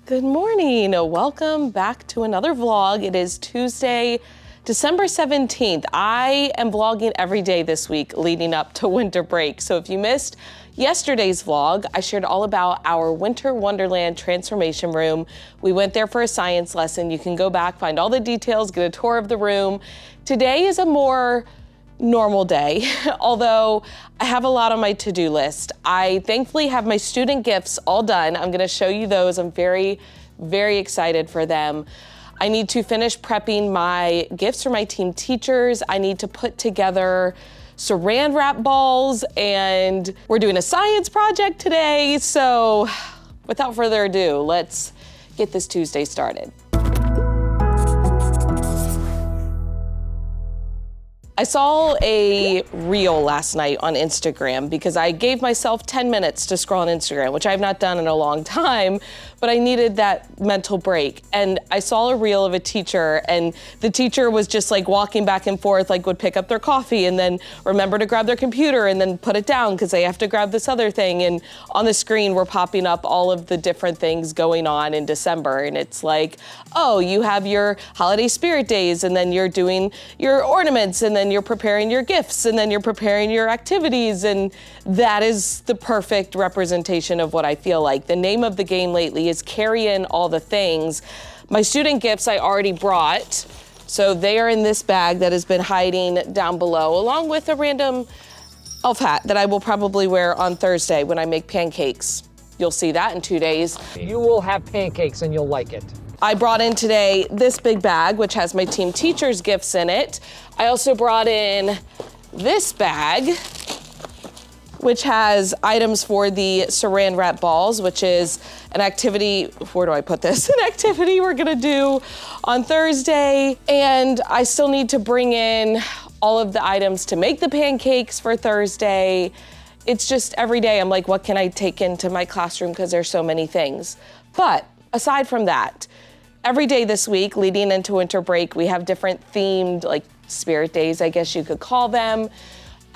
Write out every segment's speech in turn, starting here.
Good morning. Welcome back to another vlog. It is Tuesday, December 17th. I am vlogging every day this week leading up to winter break. So if you missed yesterday's vlog, I shared all about our Winter Wonderland transformation room. We went there for a science lesson. You can go back, find all the details, get a tour of the room. Today is a more normal day, although I have a lot on my to-do list. I thankfully have my student gifts all done. I'm gonna show you those. I'm very, very excited for them. I need to finish prepping my gifts for my team teachers. I need to put together Saran Wrap balls, and we're doing a science project today. So without further ado, let's get this Tuesday started. I saw a reel last night on Instagram because I gave myself 10 minutes to scroll on Instagram, which I've not done in a long time, but I needed that mental break. And I saw a reel of a teacher, and the teacher was just like walking back and forth, like would pick up their coffee and then remember to grab their computer and then put it down because they have to grab this other thing. And on the screen were popping up all of the different things going on in December. And it's like, oh, you have your holiday spirit days, and then you're doing your ornaments, and then you're preparing your gifts, and then you're preparing your activities. And that is the perfect representation of what I feel like. The name of the game lately is carry in all the things. My student gifts I already brought. So they are in this bag that has been hiding down below, along with a random elf hat that I will probably wear on Thursday when I make pancakes. You'll see that in 2 days. You will have pancakes and you'll like it. I brought in today this big bag, which has my team teachers' gifts in it. I also brought in this bag, which has items for the Saran Wrap balls, which is an activity, where do I put this? An activity we're gonna do on Thursday. And I still need to bring in all of the items to make the pancakes for Thursday. It's just every day I'm like, what can I take into my classroom? Because there's so many things. But aside from that, every day this week leading into winter break, we have different themed, like spirit days, I guess you could call them.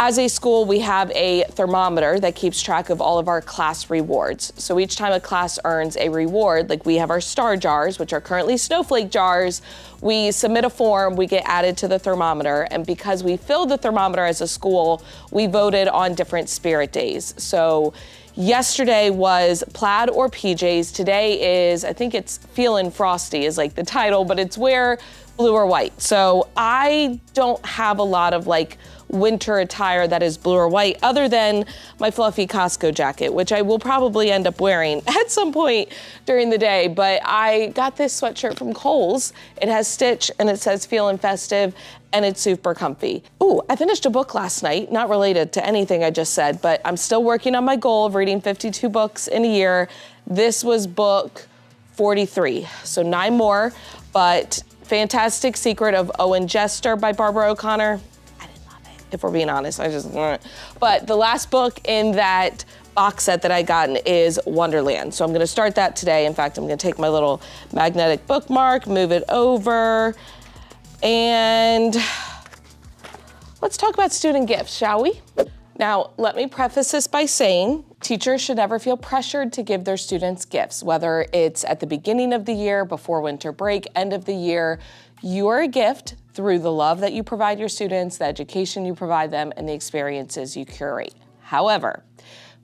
As a school, we have a thermometer that keeps track of all of our class rewards. So each time a class earns a reward, like we have our star jars, which are currently snowflake jars, we submit a form, we get added to the thermometer. And because we filled the thermometer as a school, we voted on different spirit days. So yesterday was plaid or PJs. Today is, I think it's feelin frosty is like the title, but it's wear blue or white. So I don't have a lot of like winter attire that is blue or white other than my fluffy Costco jacket, which I will probably end up wearing at some point during the day. But I got this sweatshirt from Kohl's. It has stitch and it says feelin festive, and it's super comfy. Ooh, I finished a book last night, not related to anything I just said, but I'm still working on my goal of reading 52 books in a year. This was book 43, so 9 more, but Fantastic Secret of Owen Jester by Barbara O'Connor. I didn't love it, if we're being honest. But the last book in that box set that I gotten is Wonderland. So I'm gonna start that today. In fact, I'm gonna take my little magnetic bookmark, move it over, and let's talk about student gifts, shall we? Now, let me preface this by saying teachers should never feel pressured to give their students gifts, whether it's at the beginning of the year, before winter break, end of the year. You are a gift through the love that you provide your students, the education you provide them, and the experiences you curate. However,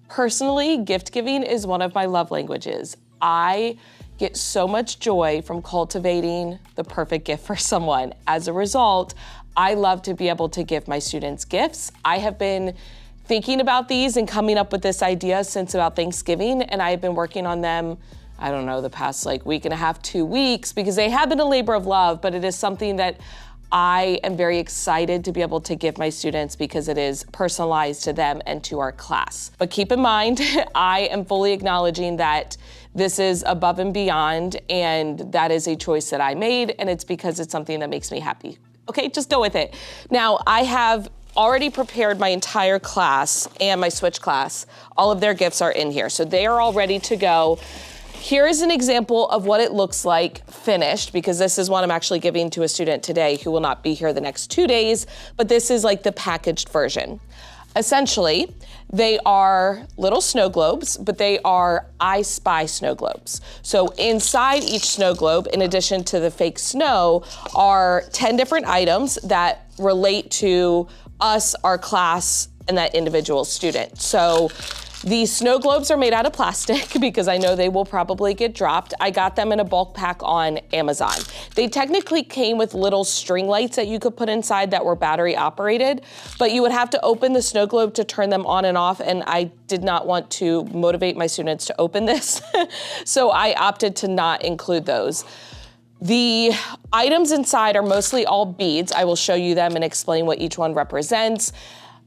personally, gift giving is one of my love languages. I get so much joy from cultivating the perfect gift for someone. As a result, I love to be able to give my students gifts. I have been thinking about these and coming up with this idea since about Thanksgiving, and I've been working on them, I don't know, the past like week and a half, 2 weeks, because they have been a labor of love, but it is something that I am very excited to be able to give my students because it is personalized to them and to our class. But keep in mind, I am fully acknowledging that this is above and beyond, and that is a choice that I made, and it's because it's something that makes me happy. Okay, just go with it. Now, I have already prepared my entire class and my switch class. All of their gifts are in here, so they are all ready to go. Here is an example of what it looks like finished, because this is one I'm actually giving to a student today who will not be here the next 2 days, but this is like the packaged version. Essentially, they are little snow globes, but they are I Spy snow globes. So inside each snow globe, in addition to the fake snow, are 10 different items that relate to us, our class, and that individual student. So these snow globes are made out of plastic because I know they will probably get dropped. I got them in a bulk pack on Amazon. They technically came with little string lights that you could put inside that were battery operated, but you would have to open the snow globe to turn them on and off, and I did not want to motivate my students to open this. So I opted to not include those. The items inside are mostly all beads. I will show you them and explain what each one represents.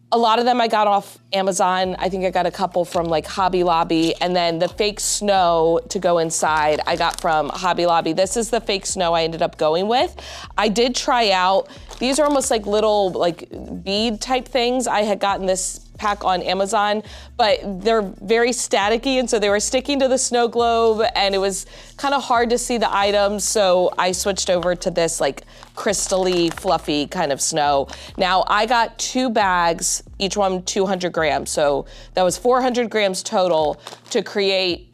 A lot of them I got off Amazon. I think I got a couple from like Hobby Lobby, and then the fake snow to go inside I got from Hobby Lobby. This is the fake snow I ended up going with. I did try out, these are almost like little like bead type things. I had gotten this pack on Amazon, but they're very staticky, and so they were sticking to the snow globe, and it was kind of hard to see the items, so I switched over to this like crystally, fluffy kind of snow. Now, I got 2 bags, each one 200 grams, so that was 400 grams total to create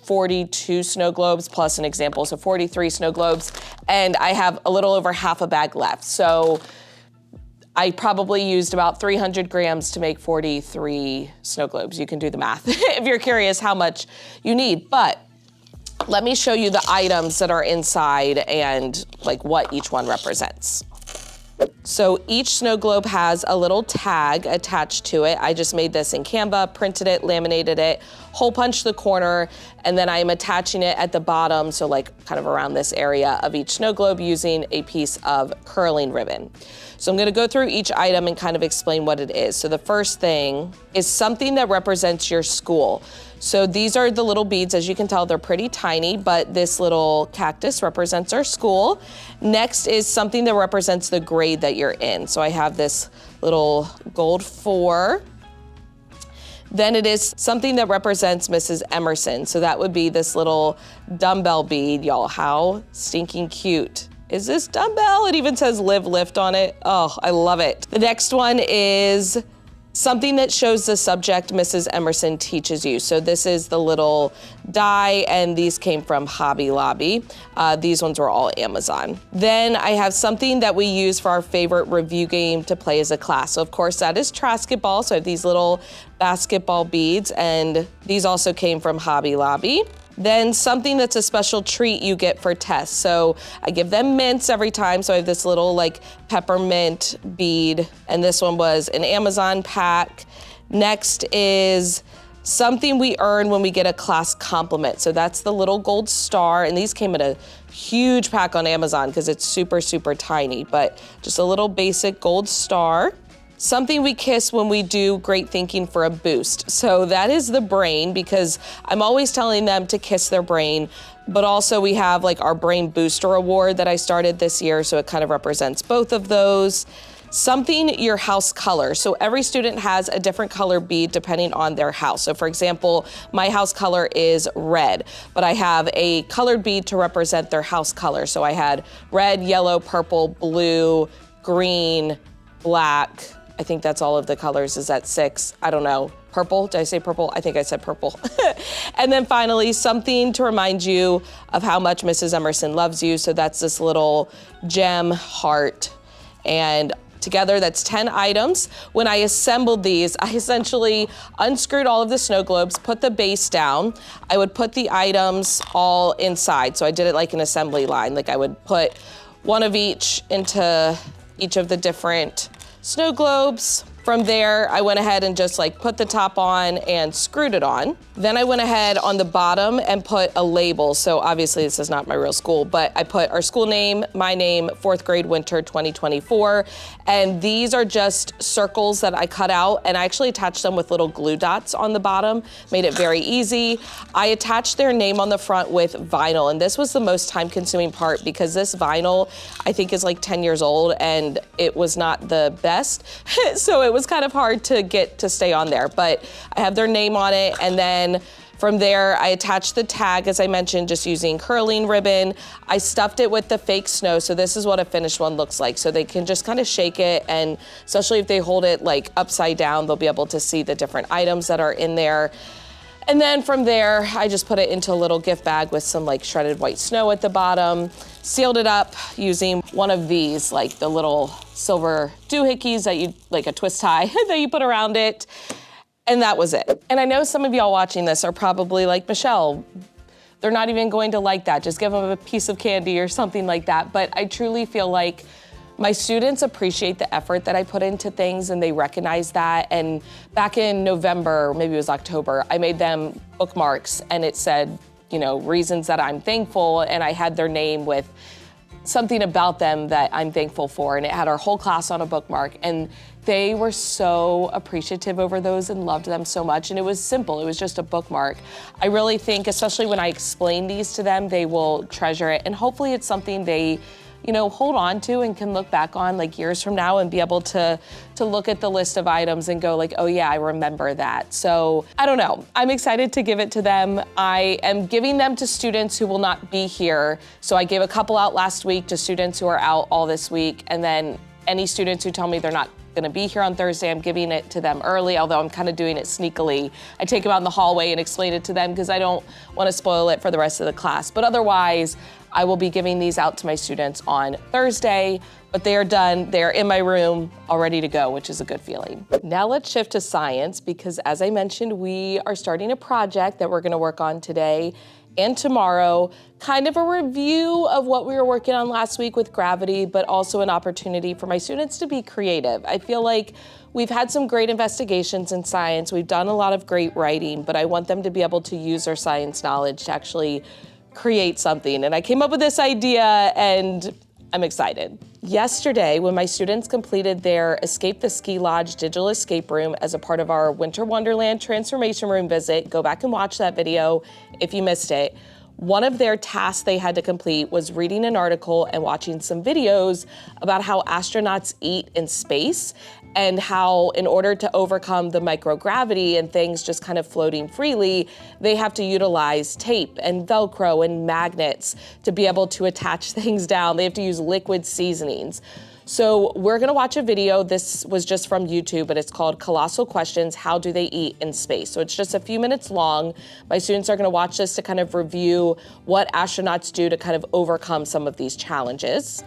42 snow globes plus an example, so 43 snow globes, and I have a little over half a bag left. So I probably used about 300 grams to make 43 snow globes. You can do the math if you're curious how much you need. But let me show you the items that are inside and like what each one represents. So each snow globe has a little tag attached to it. I just made this in Canva, printed it, laminated it, hole punched the corner, and then I am attaching it at the bottom, so like kind of around this area of each snow globe using a piece of curling ribbon. So I'm gonna go through each item and kind of explain what it is. So the first thing is something that represents your school. So these are the little beads. As you can tell, they're pretty tiny, but this little cactus represents our school. Next is something that represents the grade that you're in. So I have this little gold 4. Then it is something that represents Mrs. Emerson. So that would be this little dumbbell bead. Y'all, how stinking cute is this dumbbell? It even says Live Lift on it. Oh, I love it. The next one is something that shows the subject Mrs. Emerson teaches you. So this is the little die, and these came from Hobby Lobby. These ones were all Amazon. Then I have something that we use for our favorite review game to play as a class. So of course that is Trasketball. So I have these little basketball beads, and these also came from Hobby Lobby. Then something that's a special treat you get for tests. So I give them mints every time. So I have this little like peppermint bead, and this one was an Amazon pack. Next is something we earn when we get a class compliment. So that's the little gold star, and these came in a huge pack on Amazon because it's super, super tiny, but just a little basic gold star. Something we kiss when we do great thinking for a boost. So that is the brain, because I'm always telling them to kiss their brain, but also we have like our brain booster award that I started this year, so it kind of represents both of those. Something your house color. So every student has a different color bead depending on their house. So for example, my house color is red, but I have a colored bead to represent their house color. So I had red, yellow, purple, blue, green, black. I think that's all of the colors. Is that 6? I don't know. Purple? Did I say purple? I think I said purple. And then finally, something to remind you of how much Mrs. Emerson loves you. So that's this little gem heart. And together, that's 10 items. When I assembled these, I essentially unscrewed all of the snow globes, put the base down. I would put the items all inside. So I did it like an assembly line. Like I would put one of each into each of the different snow globes. From there, I went ahead and just like put the top on and screwed it on. Then I went ahead on the bottom and put a label. So obviously this is not my real school, but I put our school name, my name, 4th grade winter 2024. And these are just circles that I cut out, and I actually attached them with little glue dots on the bottom, made it very easy. I attached their name on the front with vinyl, and this was the most time consuming part because this vinyl I think is like 10 years old and it was not the best. So it was kind of hard to get to stay on there, but I have their name on it. And then From there, I attached the tag, as I mentioned, just using curling ribbon. I stuffed it with the fake snow, so this is what a finished one looks like. So they can just kind of shake it, and especially if they hold it like upside down, they'll be able to see the different items that are in there. And then from there, I just put it into a little gift bag with some like shredded white snow at the bottom, sealed it up using one of these, like the little silver doohickeys that you, like a twist tie that you put around it. And that was it. And I know some of y'all watching this are probably like, Michelle, they're not even going to like that. Just give them a piece of candy or something like that. But I truly feel like my students appreciate the effort that I put into things, and they recognize that. And back in November, maybe it was October, I made them bookmarks, and it said, you know, reasons that I'm thankful, and I had their name with something about them that I'm thankful for, and it had our whole class on a bookmark, and they were so appreciative over those and loved them so much. And it was simple, it was just a bookmark. I really think, especially when I explain these to them, they will treasure it, and hopefully it's something they, you know, hold on to and can look back on like years from now and be able to look at the list of items and go like, oh yeah, I remember that. So I don't know, I'm excited to give it to them. I am giving them to students who will not be here. So I gave a couple out last week to students who are out all this week. And then any students who tell me they're not gonna be here on Thursday, I'm giving it to them early, although I'm kind of doing it sneakily. I take them out in the hallway and explain it to them because I don't want to spoil it for the rest of the class. But otherwise, I will be giving these out to my students on Thursday, but they are done. They are in my room, all ready to go, which is a good feeling. Now let's shift to science, because as I mentioned, we are starting a project that we're gonna work on today and tomorrow, kind of a review of what we were working on last week with gravity, but also an opportunity for my students to be creative. I feel like we've had some great investigations in science. We've done a lot of great writing, but I want them to be able to use their science knowledge to actually create something. And I came up with this idea, and I'm excited. Yesterday, when my students completed their Escape the Ski Lodge digital escape room as a part of our Winter Wonderland Transformation Room visit, go back and watch that video if you missed it. One of their tasks they had to complete was reading an article and watching some videos about how astronauts eat in space, and how in order to overcome the microgravity and things just kind of floating freely, they have to utilize tape and Velcro and magnets to be able to attach things down. They have to use liquid seasonings. So we're gonna watch a video. This was just from YouTube, but it's called Colossal Questions, How Do They Eat in Space? So it's just a few minutes long. My students are gonna watch this to kind of review what astronauts do to kind of overcome some of these challenges.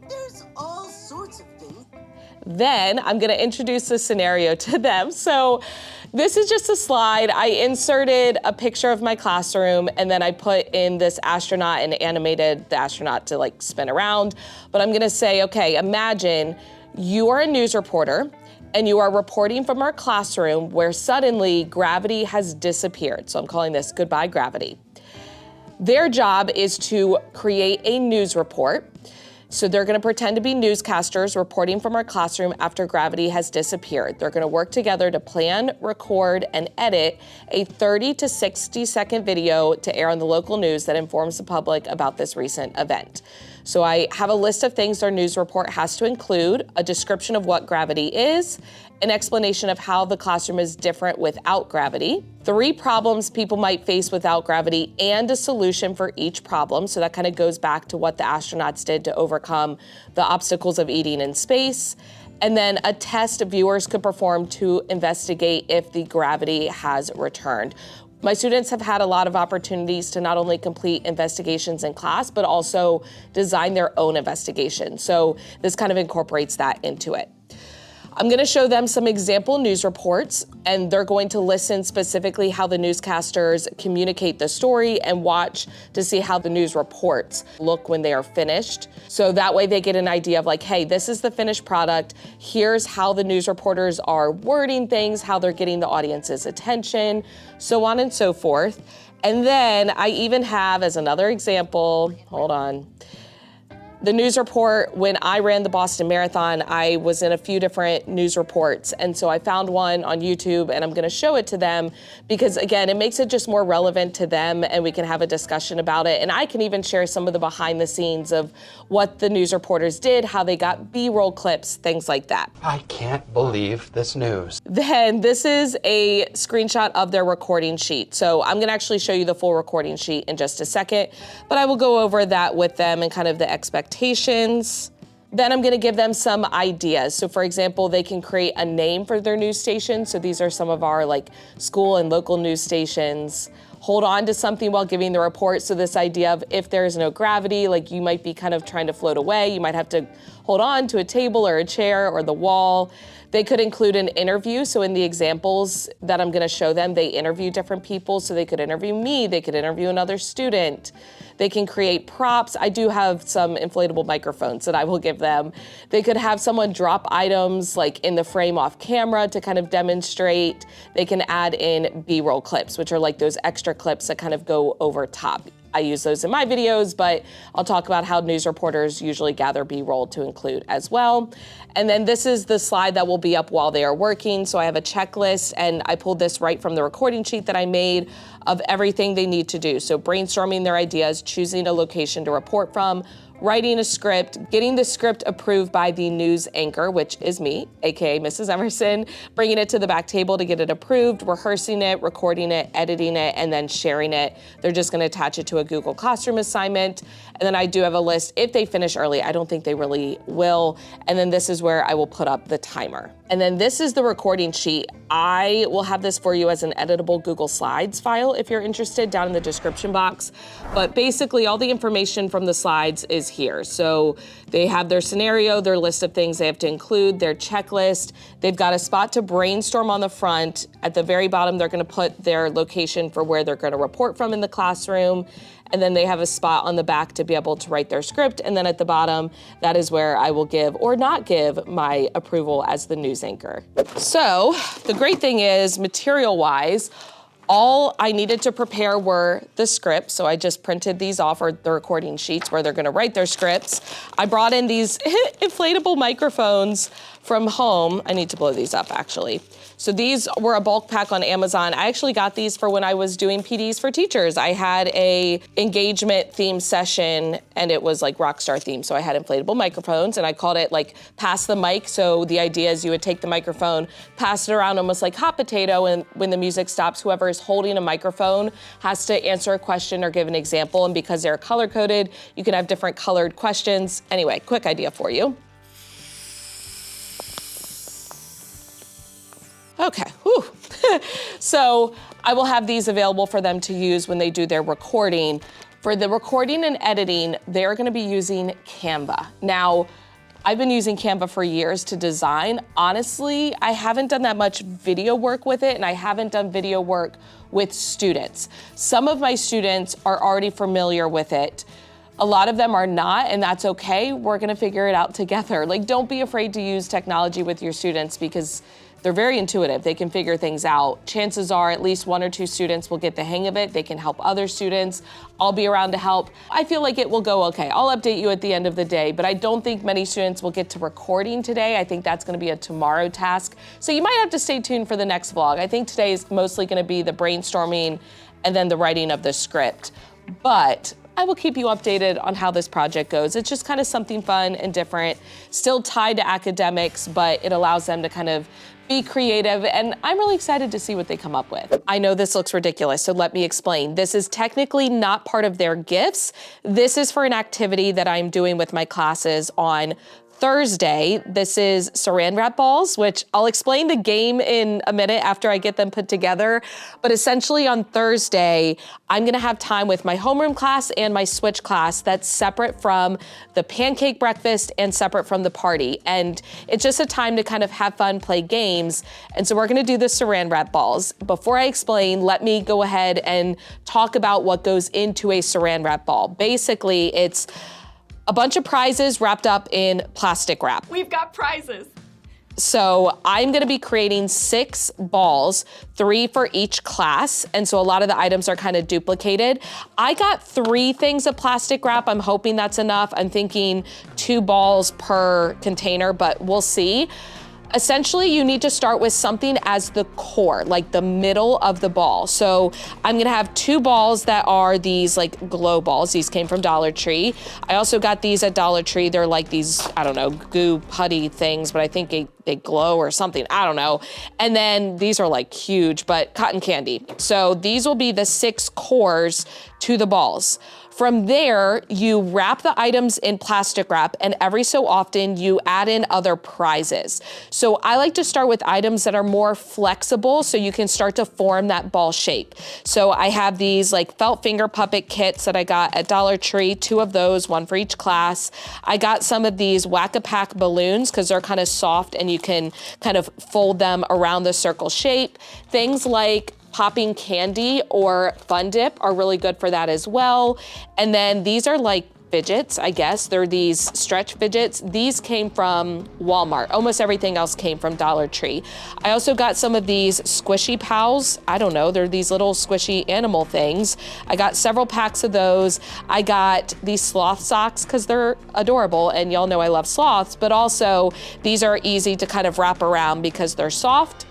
There's all sorts of things. Then I'm gonna introduce the scenario to them. So this is just a slide. I inserted a picture of my classroom, and then I put in this astronaut and animated the astronaut to like spin around. But I'm gonna say, okay, imagine you are a news reporter and you are reporting from our classroom where suddenly gravity has disappeared. So I'm calling this Goodbye Gravity. Their job is to create a news report. So they're gonna pretend to be newscasters reporting from our classroom after gravity has disappeared. They're gonna work together to plan, record, and edit a 30 to 60 second video to air on the local news that informs the public about this recent event. So I have a list of things their news report has to include: a description of what gravity is, an explanation of how the classroom is different without gravity, 3 problems people might face without gravity, and a solution for each problem. So that kind of goes back to what the astronauts did to overcome the obstacles of eating in space. And then a test viewers could perform to investigate if the gravity has returned. My students have had a lot of opportunities to not only complete investigations in class, but also design their own investigation. So this kind of incorporates that into it. I'm gonna show them some example news reports, and they're going to listen specifically how the newscasters communicate the story and watch to see how the news reports look when they are finished. So that way they get an idea of like, hey, this is the finished product. Here's how the news reporters are wording things, how they're getting the audience's attention, so on and so forth. And then I even have, as another example, hold on, The news report, when I ran the Boston Marathon, I was in a few different news reports. And so I found one on YouTube and I'm gonna show it to them because again, it makes it just more relevant to them and we can have a discussion about it. And I can even share some of the behind the scenes of what the news reporters did, how they got B-roll clips, things like that. I can't believe this news. Then this is a screenshot of their recording sheet. So I'm gonna actually show you the full recording sheet in just a second, but I will go over that with them and kind of the expectations. Then I'm gonna give them some ideas. So for example, they can create a name for their news station. So these are some of our like school and local news stations. Hold on to something while giving the report. So this idea of if there's no gravity, like you might be kind of trying to float away, you might have to hold on to a table or a chair or the wall. They could include an interview. So in the examples that I'm gonna show them, they interview different people. So they could interview me, they could interview another student. They can create props. I do have some inflatable microphones that I will give them. They could have someone drop items like in the frame off camera to kind of demonstrate. They can add in B-roll clips, which are like those extra clips that kind of go over top. I use those in my videos, but I'll talk about how news reporters usually gather B-roll to include as well. And then this is the slide that will be up while they are working. So I have a checklist and I pulled this right from the recording sheet that I made of everything they need to do. So brainstorming their ideas, choosing a location to report from, writing a script, getting the script approved by the news anchor, which is me, AKA Mrs. Emerson, bringing it to the back table to get it approved, rehearsing it, recording it, editing it, and then sharing it. They're just gonna attach it to a Google Classroom assignment. And then I do have a list if they finish early. I don't think they really will. And then this is where I will put up the timer. And then this is the recording sheet. I will have this for you as an editable Google Slides file if you're interested down in the description box. But basically all the information from the slides is here. So they have their scenario, their list of things they have to include, their checklist. They've got a spot to brainstorm on the front. At the very bottom, they're gonna put their location for where they're gonna report from in the classroom. And then they have a spot on the back to be able to write their script. And then at the bottom, that is where I will give or not give my approval as the news anchor. So the great thing is, material-wise, all I needed to prepare were the scripts. So I just printed these off, or the recording sheets where they're gonna write their scripts. I brought in these inflatable microphones from home. I need to blow these up actually. So these were a bulk pack on Amazon. I actually got these for when I was doing PDs for teachers. I had a engagement theme session and it was like rockstar theme. So I had inflatable microphones and I called it like pass the mic. So the idea is you would take the microphone, pass it around almost like hot potato, and when the music stops, whoever is holding a microphone has to answer a question or give an example. And because they're color coded, you can have different colored questions. Anyway, quick idea for you. Okay, whew. So I will have these available for them to use when they do their recording. For the recording and editing, they're gonna be using Canva. Now, I've been using Canva for years to design. Honestly, I haven't done that much video work with it, and I haven't done video work with students. Some of my students are already familiar with it. A lot of them are not, and that's okay. We're gonna figure it out together. Like, don't be afraid to use technology with your students because they're very intuitive. They can figure things out. Chances are at least 1 or 2 students will get the hang of it. They can help other students. I'll be around to help. I feel like it will go okay. I'll update you at the end of the day, but I don't think many students will get to recording today. I think that's gonna be a tomorrow task. So you might have to stay tuned for the next vlog. I think today is mostly gonna be the brainstorming and then the writing of the script. But I will keep you updated on how this project goes. It's just kind of something fun and different, still tied to academics, but it allows them to kind of be creative, and I'm really excited to see what they come up with. I know this looks ridiculous, so let me explain. This is technically not part of their gifts. This is for an activity that I'm doing with my classes on Thursday. This is Saran Wrap balls, which I'll explain the game in a minute after I get them put together. But essentially on Thursday, I'm gonna have time with my homeroom class and my switch class that's separate from the pancake breakfast and separate from the party. And it's just a time to kind of have fun, play games. And so we're gonna do the Saran Wrap balls. Before I explain, let me go ahead and talk about what goes into a Saran Wrap ball. Basically, it's a bunch of prizes wrapped up in plastic wrap. We've got prizes. So I'm gonna be creating 6 balls, 3 for each class. And so a lot of the items are kind of duplicated. I got 3 things of plastic wrap. I'm hoping that's enough. I'm thinking 2 balls per container, but we'll see. Essentially, you need to start with something as the core, like the middle of the ball. So I'm gonna have 2 balls that are these like glow balls. These came from Dollar Tree. I also got these at Dollar Tree. They're like these, I don't know, goo putty things, but I think they glow or something, I don't know. And then these are like huge, but cotton candy. So these will be the 6 cores to the balls. From there, you wrap the items in plastic wrap, and every so often you add in other prizes. So I like to start with items that are more flexible so you can start to form that ball shape. So I have these like felt finger puppet kits that I got at Dollar Tree, 2 of those, 1 for each class. I got some of these Whack-A-Pack balloons because they're kind of soft and you can kind of fold them around the circle shape. Things like popping candy or Fun Dip are really good for that as well. And then these are like fidgets, I guess. They're these stretch fidgets. These came from Walmart. Almost everything else came from Dollar Tree. I also got some of these squishy pals. I don't know, they're these little squishy animal things. I got several packs of those. I got these sloth socks because they're adorable, and y'all know I love sloths, but also these are easy to kind of wrap around because they're soft.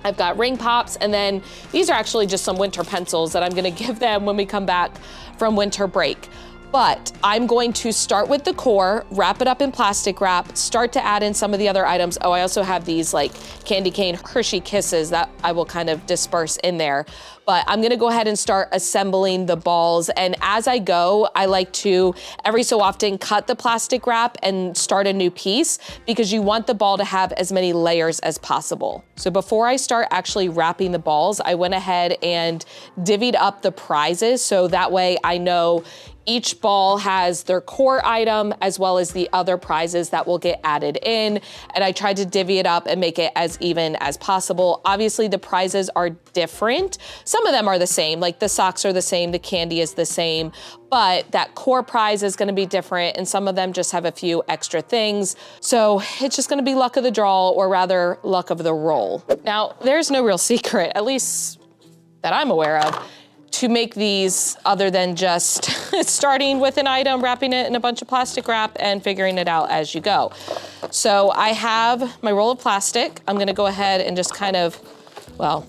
I've got ring pops, and then these are actually just some winter pencils that I'm gonna give them when we come back from winter break. But I'm going to start with the core, wrap it up in plastic wrap, start to add in some of the other items. Oh, I also have these like candy cane Hershey Kisses that I will kind of disperse in there. But I'm gonna go ahead and start assembling the balls. And as I go, I like to every so often cut the plastic wrap and start a new piece because you want the ball to have as many layers as possible. So before I start actually wrapping the balls, I went ahead and divvied up the prizes so that way I know each ball has their core item as well as the other prizes that will get added in. And I tried to divvy it up and make it as even as possible. Obviously the prizes are different. Some of them are the same, like the socks are the same, the candy is the same, but that core prize is gonna be different and some of them just have a few extra things. So it's just gonna be luck of the draw, or rather luck of the roll. Now, there's no real secret, at least that I'm aware of, to make these other than just starting with an item, wrapping it in a bunch of plastic wrap and figuring it out as you go. So I have my roll of plastic. I'm gonna go ahead and just kind of, well,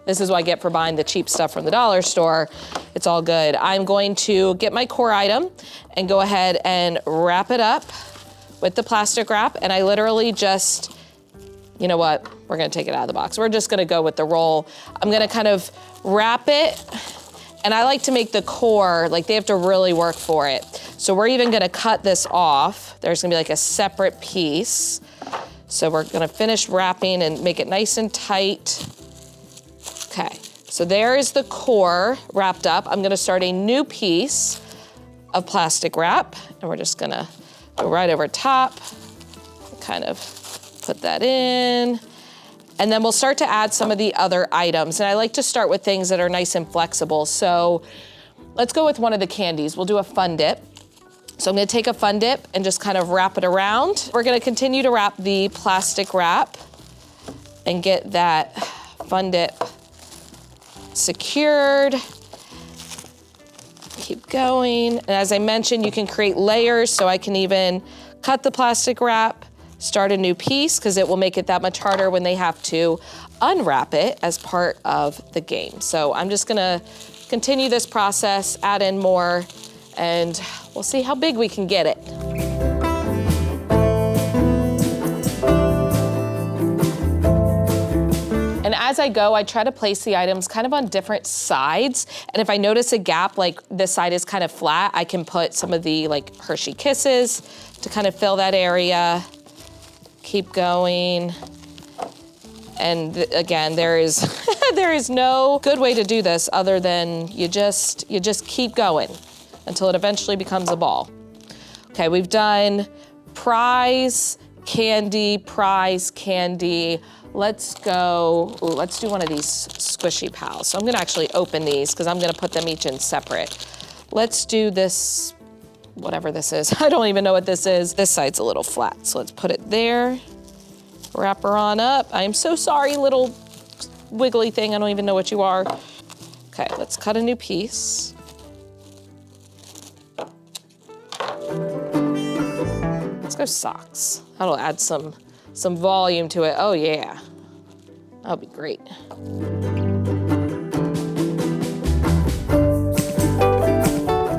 this is what I get for buying the cheap stuff from the dollar store. It's all good. I'm going to get my core item and go ahead and wrap it up with the plastic wrap. And I literally just, you know what? We're gonna take it out of the box. We're just gonna go with the roll. I'm gonna kind of wrap it, and I like to make the core, like they have to really work for it. So we're even gonna cut this off. There's gonna be like a separate piece. So we're gonna finish wrapping and make it nice and tight. Okay, so there is the core wrapped up. I'm gonna start a new piece of plastic wrap, and we're just gonna go right over top, kind of put that in. And then we'll start to add some of the other items. And I like to start with things that are nice and flexible. So let's go with one of the candies. We'll do a Fun Dip. So I'm gonna take a Fun Dip and just kind of wrap it around. We're gonna continue to wrap the plastic wrap and get that Fun Dip secured. Keep going. And as I mentioned, you can create layers, so I can even cut the plastic wrap, start a new piece, because it will make it that much harder when they have to unwrap it as part of the game. So I'm just gonna continue this process, add in more, and we'll see how big we can get it. And as I go, I try to place the items kind of on different sides. And if I notice a gap, like this side is kind of flat, I can put some of the like Hershey Kisses to kind of fill that area. Keep going. And again, there is there is no good way to do this other than you just keep going until it eventually becomes a ball. Okay, we've done prize, candy, prize, candy. Let's go, ooh, let's do one of these squishy pals. So I'm gonna actually open these because I'm gonna put them each in separate. Let's do this, whatever this is. I don't even know what this is. This side's a little flat, so let's put it there. wrap her on up. I'm so sorry, little wiggly thing. I don't even know what you are. Okay, let's cut a new piece. Let's go socks. That'll add some volume to it. Oh yeah, that'll be great.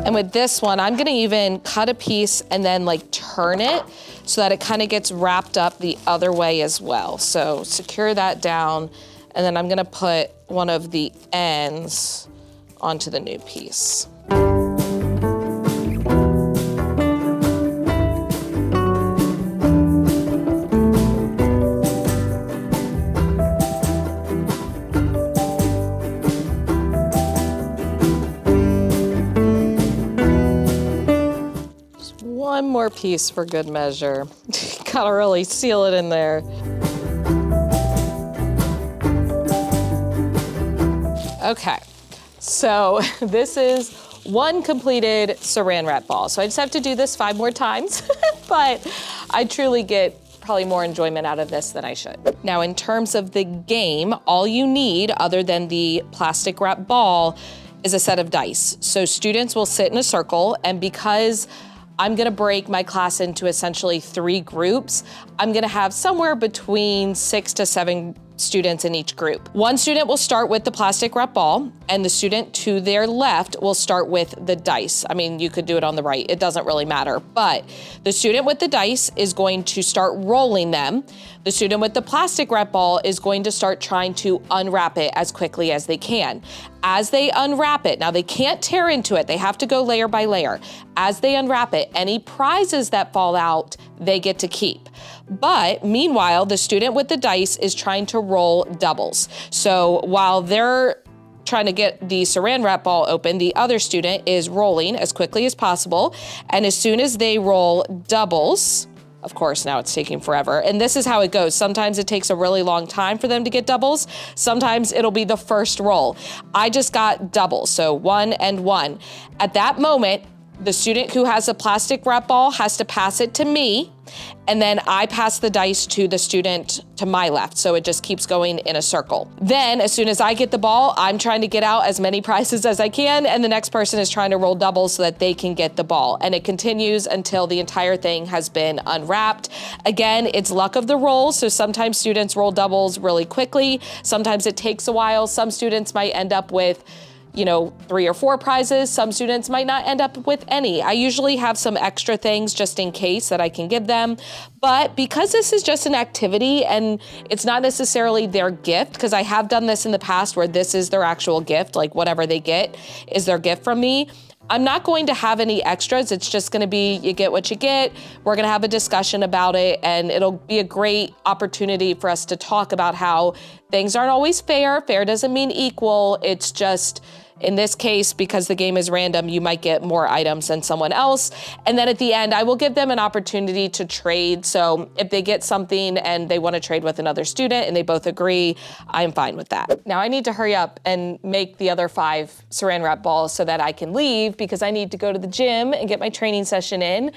And with this one, I'm gonna even cut a piece and then like turn it so that it kind of gets wrapped up the other way as well. So secure that down, and then I'm gonna put one of the ends onto the new piece. One more piece for good measure. Gotta really seal it in there. Okay, so this is one completed Saran Wrap ball. So I just have to do this 5 more times, but I truly get probably more enjoyment out of this than I should. Now, in terms of the game, all you need, other than the plastic wrap ball, is a set of dice. So students will sit in a circle, and because I'm gonna break my class into essentially 3 groups, I'm gonna have somewhere between 6 to 7 students in each group. One student will start with the plastic wrap ball, and the student to their left will start with the dice. I mean, you could do it on the right, it doesn't really matter, but the student with the dice is going to start rolling them. The student with the plastic wrap ball is going to start trying to unwrap it as quickly as they can. As they unwrap it, now they can't tear into it, they have to go layer by layer. As they unwrap it, any prizes that fall out, they get to keep. But meanwhile, the student with the dice is trying to roll doubles. So while they're trying to get the Saran Wrap ball open, the other student is rolling as quickly as possible. And as soon as they roll doubles, of course, now it's taking forever. And this is how it goes. Sometimes it takes a really long time for them to get doubles. Sometimes it'll be the first roll. I just got doubles, so 1 and 1. At that moment, the student who has a plastic wrap ball has to pass it to me, and then I pass the dice to the student to my left, so it just keeps going in a circle. Then, as soon as I get the ball, I'm trying to get out as many prizes as I can, and the next person is trying to roll doubles so that they can get the ball. And it continues until the entire thing has been unwrapped. Again, it's luck of the roll, so sometimes students roll doubles really quickly. Sometimes it takes a while. Some students might end up with 3 or 4 prizes. Some students might not end up with any. I usually have some extra things just in case that I can give them. But because this is just an activity and it's not necessarily their gift, because I have done this in the past where this is their actual gift, like whatever they get is their gift from me, I'm not going to have any extras. It's just gonna be, you get what you get. We're gonna have a discussion about it, and it'll be a great opportunity for us to talk about how things aren't always fair. Fair doesn't mean equal. It's just, in this case, because the game is random, you might get more items than someone else. And then at the end, I will give them an opportunity to trade. So if they get something and they want to trade with another student and they both agree, I'm fine with that. Now I need to hurry up and make the other 5 Saran Wrap balls so that I can leave, because I need to go to the gym and get my training session in,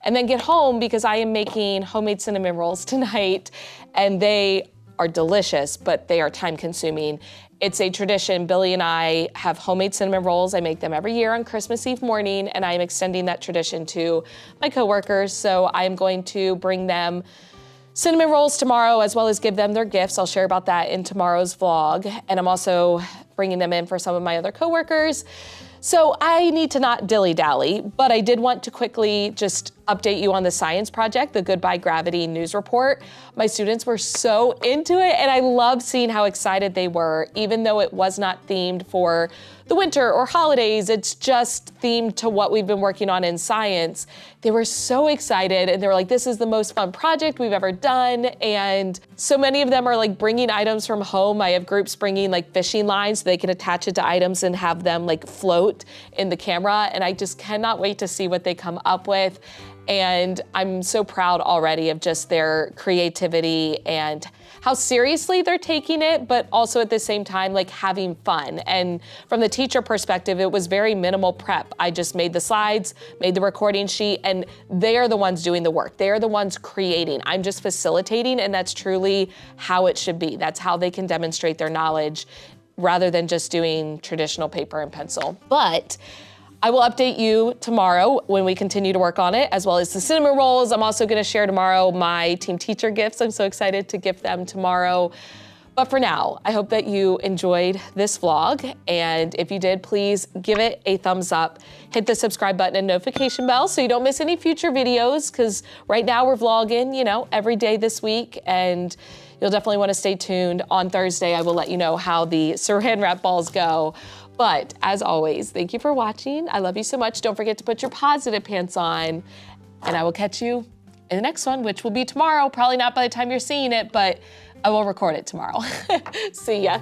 and then get home because I am making homemade cinnamon rolls tonight, and they are delicious, but they are time consuming. It's a tradition. Billy and I have homemade cinnamon rolls. I make them every year on Christmas Eve morning, and I am extending that tradition to my coworkers. So I am going to bring them cinnamon rolls tomorrow, as well as give them their gifts. I'll share about that in tomorrow's vlog. And I'm also bringing them in for some of my other coworkers. So I need to not dilly-dally, but I did want to quickly just update you on the science project, the Goodbye Gravity news report. My students were so into it, and I love seeing how excited they were, even though it was not themed for the winter or holidays. It's just themed to what we've been working on in science. They were so excited, and they were like, this is the most fun project we've ever done. And so many of them are like bringing items from home. I have groups bringing like fishing lines so they can attach it to items and have them like float in the camera. And I just cannot wait to see what they come up with. And I'm so proud already of just their creativity and how seriously they're taking it, but also at the same time, like having fun. And from the teacher perspective, it was very minimal prep. I just made the slides, made the recording sheet, and they are the ones doing the work. They are the ones creating. I'm just facilitating, and that's truly how it should be. That's how they can demonstrate their knowledge rather than just doing traditional paper and pencil. But I will update you tomorrow when we continue to work on it, as well as the cinnamon rolls. I'm also gonna share tomorrow my team teacher gifts. I'm so excited to gift them tomorrow. But for now, I hope that you enjoyed this vlog. And if you did, please give it a thumbs up. Hit the subscribe button and notification bell so you don't miss any future videos, because right now we're vlogging, you know, every day this week. And you'll definitely wanna stay tuned. On Thursday, I will let you know how the Saran Wrap balls go. But as always, thank you for watching. I love you so much. Don't forget to put your positive pants on, and I will catch you in the next one, which will be tomorrow. Probably not by the time you're seeing it, but I will record it tomorrow. See ya.